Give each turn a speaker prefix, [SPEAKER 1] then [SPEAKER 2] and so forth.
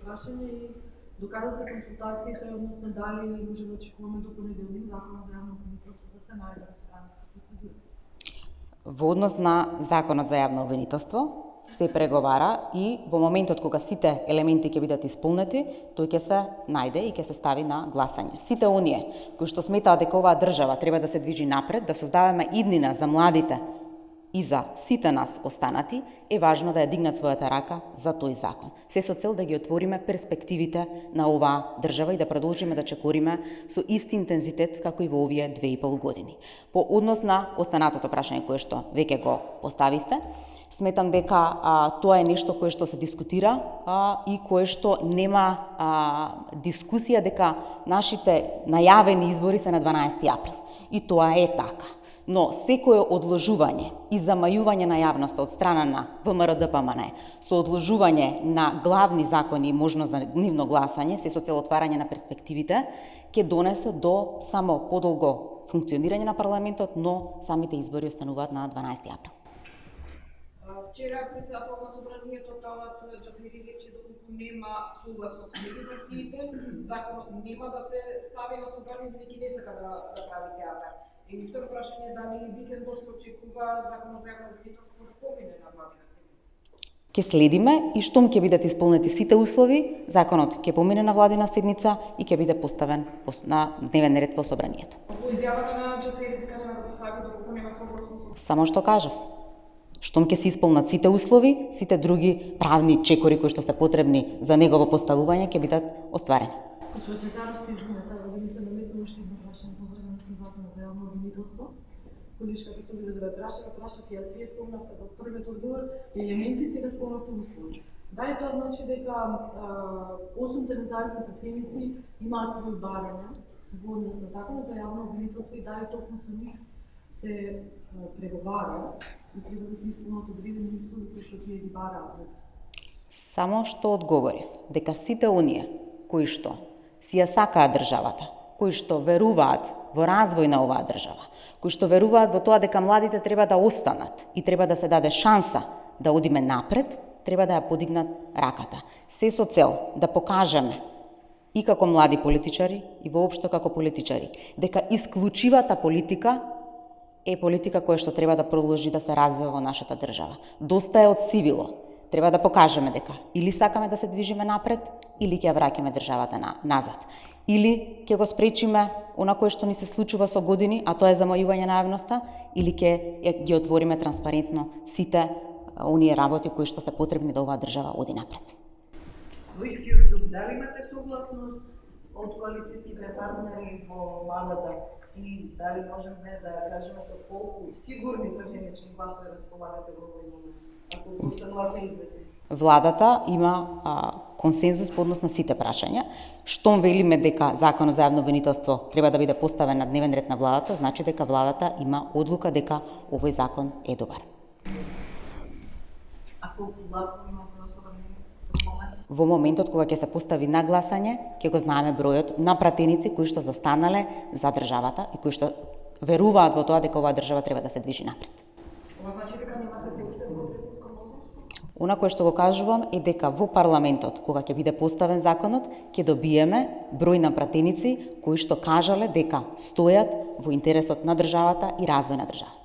[SPEAKER 1] прашање и докаде се консултациите, односно дали може да очекуваме до понеделник Законот за јавно обвинителство да се најде во собранска процедура?
[SPEAKER 2] Во однос на Законот за јавно обвинителство се преговара и во моментот кога сите елементи ќе бидат исполнети, тој ќе се најде и ќе се стави на гласање. Сите оние кои што сметаат дека оваа држава треба да се движи напред, да создаваме иднина за младите и за сите нас останати, е важно да ја дигнат својата рака за тој закон. Се со цел да ги отвориме перспективите на оваа држава и да продолжиме да чекориме со исти интензитет како и во овие 2,5 години. По однос на останатото прашање кое што веќе го поставивте, сметам дека тоа е нешто кое што се дискутира и кое што нема дискусија дека нашите најавени избори се на 12 април. И тоа е така. Но секое одложување и замајување на јавноста од страна на ВМРО-ДПМН со одложување на главни закони и можност за нивно гласање, се со цел отварање на перспективите, ќе донесе до само подолго функционирање на парламентот, но самите избори остануваат на 12 април.
[SPEAKER 3] Вчера председател на собранието Талат Џафери рече доколку нема согласност меѓу партиите, законот нема да се стави на собрание бидејќи не сака да прави театар. И второ прашање е дали викендов се очекува Законот за јавно обвинителство да помине на владина седница?
[SPEAKER 2] Ќе следиме и штом ќе бидат исполнети сите услови, законот ќе помине на владина седница и ќе биде поставен на дневен ред во собранието.
[SPEAKER 3] По изјавата на Џафери дека нема да го стави доколку нема согласност.
[SPEAKER 2] Само што кажав. Штом ќе се исполнат сите услови, сите други правни чекори кои што се потребни за негово поставување ќе бидат остварени.
[SPEAKER 1] Госпоѓа Цецаровска, извинете, да ви се наметна уште едно прашање поврзано со Законот за јавно обвинителство. Колишка ќе се обиде да ве прашав и јас вие спомнавте во првиот одговор елементи, сега спомнавте услови. Дали тоа значи дека 8 независни пратеници имаат своји барања во однос на Законот за јавно обвинителство и дали токму со нив се преговара и треба да се исполнат одредени услови кои што тие ги бараат?
[SPEAKER 2] Само што одговорив дека сите оние кои што си ја сакаат државата, кои што веруваат во развој на оваа држава, кои што веруваат во тоа дека младите треба да останат и треба да се даде шанса да одиме напред, треба да ја подигнат раката. Се со цел да покажеме и како млади политичари и воопшто како политичари дека исклучивата политика е политика која што треба да продолжи да се развива во нашата држава. Доста е од сивило. Треба да покажеме дека или сакаме да се движиме напред, или ќе ја враќаме државата назад. Или ќе го спречиме она кое што ни се случува со години, а тоа е замајување на јавноста, или ќе ги отвориме транспарентно сите оние работи кои што се потребни да оваа држава оди напред.
[SPEAKER 4] Во истиот дух, дали имате согласност од коалицијските партнери во владата и дали можеме да кажеме со колку сигурни трженични гласови располагате во овој момент, ако останувате известни?
[SPEAKER 2] Владата има консензус по однос на сите прашања. Штом велиме дека Законот за јавно обвинителство треба да биде поставен на дневен ред на владата, значи дека владата има одлука дека овој закон е добар.
[SPEAKER 4] А колку гласови има гласувани
[SPEAKER 2] Во моментот кога ќе се постави на гласање, ќе го знаеме бројот на пратеници кои што застанале за државата и кои што веруваат во тоа дека оваа држава треба да се движи напред.
[SPEAKER 3] Ова значи дека немате се уште двотретинско мнозинство?
[SPEAKER 2] Она кое што го кажувам е дека во парламентот, кога ќе биде поставен законот, ќе добиеме број на пратеници кои што кажале дека стојат во интересот на државата и развој на државата.